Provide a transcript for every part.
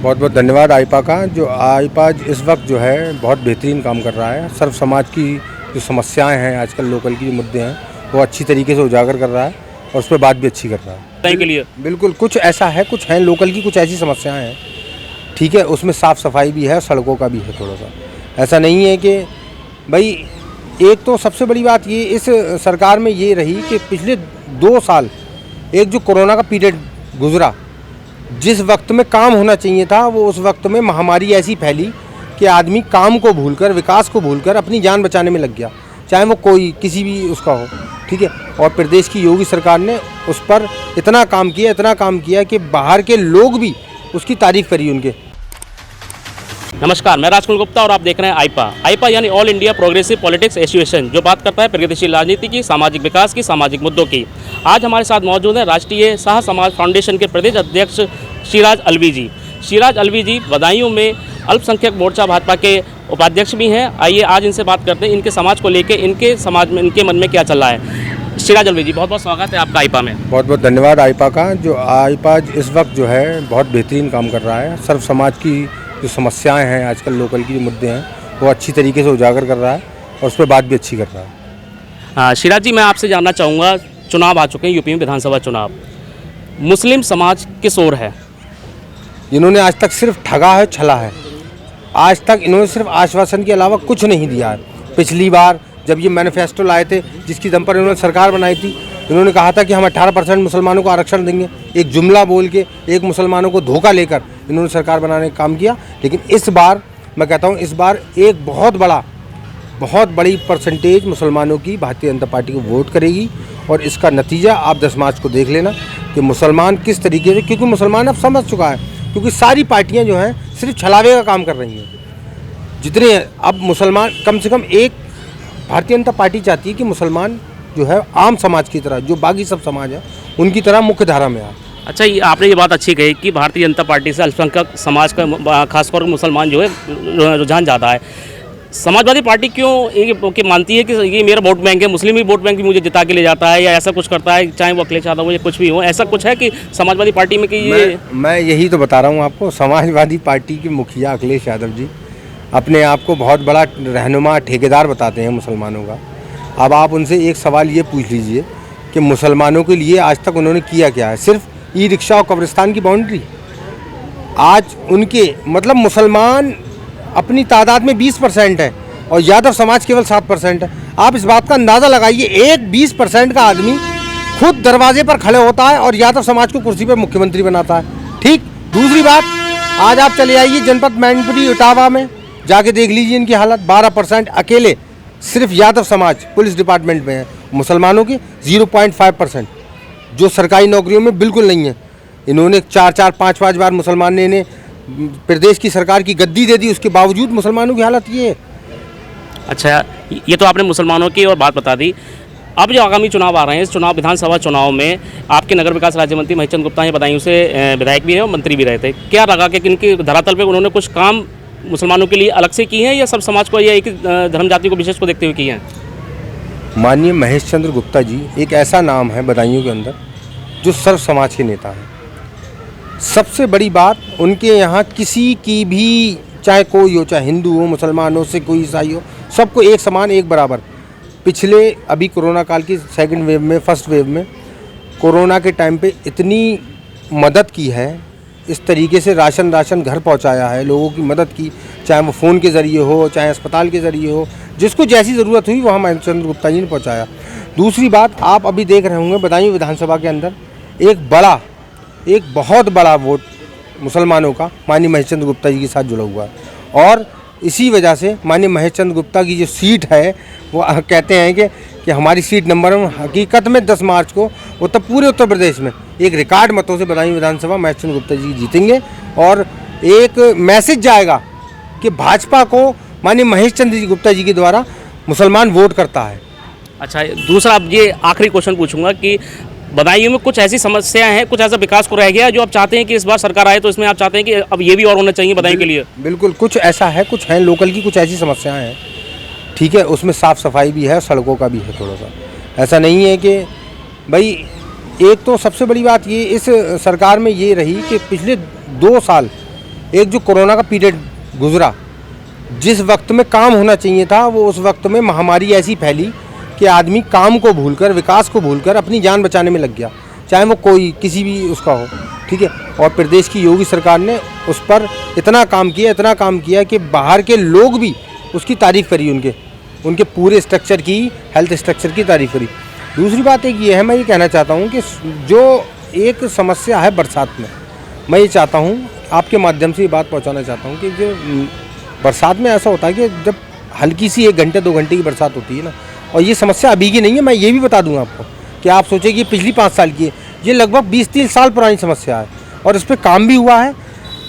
बहुत बहुत धन्यवाद आईपा का। जो आईपा इस वक्त जो है बहुत बेहतरीन काम कर रहा है। सर्व समाज की जो समस्याएं हैं, आजकल लोकल की जो मुद्दे हैं, वो अच्छी तरीके से उजागर कर रहा है और उस पर बात भी अच्छी कर रहा है। के लिए बिल्कुल कुछ ऐसा है, कुछ हैं लोकल की कुछ ऐसी समस्याएं हैं, ठीक है, उसमें साफ़ सफाई भी है, सड़कों का भी है। थोड़ा सा ऐसा नहीं है कि भाई, एक तो सबसे बड़ी बात ये इस सरकार में ये रही कि पिछले 2 साल एक जो कोरोना का पीरियड गुजरा, जिस वक्त में काम होना चाहिए था, वो उस वक्त में महामारी ऐसी फैली कि आदमी काम को भूलकर, विकास को भूलकर अपनी जान बचाने में लग गया, चाहे वो कोई किसी भी उसका हो, ठीक है। और प्रदेश की योगी सरकार ने उस पर इतना काम किया कि बाहर के लोग भी उसकी तारीफ करी उनके। नमस्कार, मैं राजकुमार गुप्ता और आप देख रहे हैं आईपा यानी all India progressive politics association, जो बात करता है प्रगतिशील राजनीति की, सामाजिक विकास की, सामाजिक मुद्दों की। आज हमारे साथ मौजूद हैं राष्ट्रीय सह समाज फाउंडेशन के प्रदेश अध्यक्ष श्रीराज अलवी जी। श्रीराज अलवी जी बदायूं में अल्पसंख्यक मोर्चा भाजपा के उपाध्यक्ष भी हैं। आइए आज इनसे बात करते हैं, इनके समाज को लेकर, इनके समाज में, इनके मन में क्या चल रहा है। श्रीराज अलवी जी, बहुत बहुत स्वागत है आपका आईपा में। बहुत बहुत धन्यवाद आईपा का। जो आईपा इस वक्त जो है बहुत बेहतरीन काम कर रहा है। सर्व समाज की जो समस्याएं हैं, आजकल लोकल की जो मुद्दे हैं, वो अच्छी तरीके से उजागर कर रहा है और उस पर बात भी अच्छी कर रहा है। हाँ श्रीराज जी, मैं आपसे जानना चाहूँगा, चुनाव आ चुके हैं, यूपी में विधानसभा चुनाव, मुस्लिम समाज किस ओर है? इन्होंने आज तक सिर्फ ठगा है, छला है। आज तक इन्होंने सिर्फ आश्वासन के अलावा कुछ नहीं दिया है। पिछली बार जब ये मैनिफेस्टो लाए थे, जिसकी दम पर इन्होंने सरकार बनाई थी, इन्होंने कहा था कि हम 18% मुसलमानों को आरक्षण देंगे। एक जुमला बोल के, एक मुसलमानों को धोखा लेकर इन्होंने सरकार बनाने का काम किया। लेकिन इस बार मैं कहता हूँ, इस बार एक बहुत बड़ी परसेंटेज मुसलमानों की भारतीय जनता पार्टी को वोट करेगी। और इसका नतीजा आप 10 मार्च को देख लेना कि मुसलमान किस तरीके से, क्योंकि मुसलमान अब समझ चुका है, क्योंकि सारी पार्टियाँ जो हैं सिर्फ छलावे का काम कर रही हैं। जितने अब मुसलमान, कम से कम एक भारतीय जनता पार्टी चाहती है कि मुसलमान जो है आम समाज की तरह, जो बाकी सब समाज है, उनकी तरह मुख्य धारा में आए। अच्छा, आपने ये बात अच्छी कही कि भारतीय जनता पार्टी से अल्पसंख्यक समाज का, खासतौर पर मुसलमान जो है रुझान ज़्यादा है। समाजवादी पार्टी क्यों ये मानती है कि ये मेरा वोट बैंक है, मुस्लिम ही वोट बैंक भी मुझे जिता के ले जाता है, या ऐसा कुछ करता है, चाहे वो अखिलेश यादव हो या कुछ भी हो, ऐसा कुछ है कि समाजवादी पार्टी में कि ये? मैं यही तो बता रहा हूँ आपको। समाजवादी पार्टी के मुखिया अखिलेश यादव जी अपने आप को बहुत बड़ा रहनुमा, ठेकेदार बताते हैं मुसलमानों का। अब आप उनसे एक सवाल ये पूछ लीजिए कि मुसलमानों के लिए आज तक उन्होंने किया क्या है? सिर्फ ई रिक्शा और कब्रिस्तान की बाउंड्री। आज उनके मतलब मुसलमान अपनी तादाद में 20% है और यादव समाज केवल 7% है। आप इस बात का अंदाज़ा लगाइए, एक 20% का आदमी खुद दरवाजे पर खड़े होता है और यादव समाज को कुर्सी पर मुख्यमंत्री बनाता है। ठीक, दूसरी बात, आज आप चले आइए जनपद मैनपुरी इटावा में, जाके देख लीजिए इनकी हालत। 12% अकेले सिर्फ यादव समाज पुलिस डिपार्टमेंट में है, मुसलमानों की 0.5%, जो सरकारी नौकरियों में बिल्कुल नहीं है। इन्होंने 4-4, 5-5 बार मुसलमान ने इन्हें प्रदेश की सरकार की गद्दी दे दी, उसके बावजूद मुसलमानों की हालत ये है। अच्छा, ये तो आपने मुसलमानों की और बात बता दी। अब जो आगामी चुनाव आ रहे हैं, इस चुनाव, विधानसभा चुनाव में आपके नगर विकास राज्य मंत्री महेश चंद्र गुप्ता बदायूं से विधायक भी हैं और मंत्री भी रहे थे। क्या लगा कि इनके धरातल पे उन्होंने कुछ काम मुसलमानों के लिए अलग से किए हैं, या सब समाज को, या एक धर्म जाति को विशेष को देखते हुए किए हैं? माननीय महेश चंद्र गुप्ता जी एक ऐसा नाम है बदायूं के अंदर जो सर्व समाज के नेता हैं। सबसे बड़ी बात, उनके यहाँ किसी की भी, चाहे कोई हो, चाहे हिंदू हो, मुसलमान हो, सिख हो, ईसाई हो, सबको एक समान, एक बराबर। पिछले अभी कोरोना काल की सेकंड वेव में, फर्स्ट वेव में, कोरोना के टाइम पे इतनी मदद की है, इस तरीके से राशन घर पहुंचाया है, लोगों की मदद की, चाहे वो फ़ोन के ज़रिए हो, चाहे अस्पताल के ज़रिए हो, जिसको जैसी ज़रूरत हुई वहाँ महेश चंद्र गुप्ता जी ने पहुँचाया। दूसरी बात, आप अभी देख रहे होंगे बदायूं विधानसभा के अंदर एक बहुत बड़ा वोट मुसलमानों का माननीय महेश चंद्र गुप्ता जी के साथ जुड़ा हुआ है। और इसी वजह से माननीय महेश चंद्र गुप्ता की जो सीट है, वो कहते हैं कि हमारी सीट नंबर 1, हकीकत में 10 मार्च को पूरे उत्तर प्रदेश में एक रिकॉर्ड मतों से बदायूं विधानसभा महेश चंद्र गुप्ता जी जीतेंगे। और एक मैसेज जाएगा कि भाजपा को माननीय महेश चंद्र गुप्ता जी के द्वारा मुसलमान वोट करता है। अच्छा, दूसरा अब ये आखिरी क्वेश्चन पूछूंगा कि बदायूं में कुछ ऐसी समस्याएं हैं, कुछ ऐसा विकास को रह गया जो आप चाहते हैं कि इस बार सरकार आए तो इसमें आप चाहते हैं कि अब ये भी और होना चाहिए बदायूं के लिए? बिल्कुल, कुछ ऐसा है, कुछ हैं लोकल की कुछ ऐसी समस्याएं हैं, ठीक है, उसमें साफ़ सफाई भी है, सड़कों का भी है। थोड़ा सा ऐसा नहीं है कि भाई, एक तो सबसे बड़ी बात ये इस सरकार में ये रही कि पिछले 2 साल एक जो कोरोना का पीरियड गुजरा, जिस वक्त में काम होना चाहिए था, वो उस वक्त में महामारी ऐसी फैली कि आदमी काम को भूलकर, विकास को भूलकर अपनी जान बचाने में लग गया, चाहे वो कोई किसी भी उसका हो, ठीक है। और प्रदेश की योगी सरकार ने उस पर इतना काम किया कि बाहर के लोग भी उसकी तारीफ़ करी, उनके पूरे स्ट्रक्चर की, हेल्थ स्ट्रक्चर की तारीफ़ करी। दूसरी बात एक ये है, मैं ये कहना चाहता हूँ कि जो एक समस्या है बरसात में, मैं ये चाहता हूँ आपके माध्यम से ये बात पहुँचाना चाहता हूँ कि जो बरसात में ऐसा होता है कि जब हल्की सी 1 घंटे 2 घंटे की बरसात होती है ना, और ये समस्या अभी की नहीं है, मैं ये भी बता दूंगा आपको कि आप सोचिए कि पिछली 5 साल की है, ये लगभग 20-30 साल पुरानी समस्या है और इस पर काम भी हुआ है।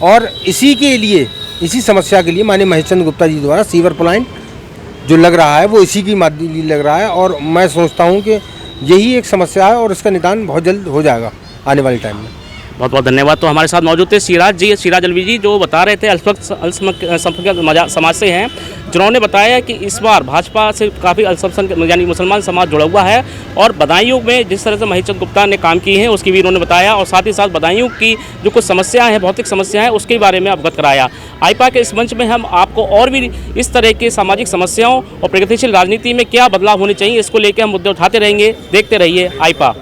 और इसी समस्या के लिए माननीय महेश चंद्र गुप्ता जी द्वारा सीवर प्लांट जो लग रहा है वो इसी की माध्यम लग रहा है, और मैं सोचता हूँ कि यही एक समस्या है और इसका निदान बहुत जल्द हो जाएगा आने वाले टाइम में। बहुत बहुत धन्यवाद। तो हमारे साथ मौजूद थे सिराज अलवी जी, जो बता रहे थे अल्पसंख्यक समाज से हैं, जिन्होंने बताया कि इस बार भाजपा से काफ़ी अल्पसंख्यक यानी मुसलमान समाज जुड़ा हुआ है, और बदायूं में जिस तरह से महेश चंद्र गुप्ता ने काम किए हैं उसकी भी उन्होंने बताया, और साथ ही साथ बदायूं की जो कुछ समस्याएं हैं, भौतिक समस्याएं हैं, उसके बारे में अवगत कराया। आईपा के इस मंच में हम आपको और भी इस तरह के सामाजिक समस्याओं और प्रगतिशील राजनीति में क्या बदलाव होने चाहिए, इसको लेकर हम मुद्दे उठाते रहेंगे। देखते रहिए आईपा।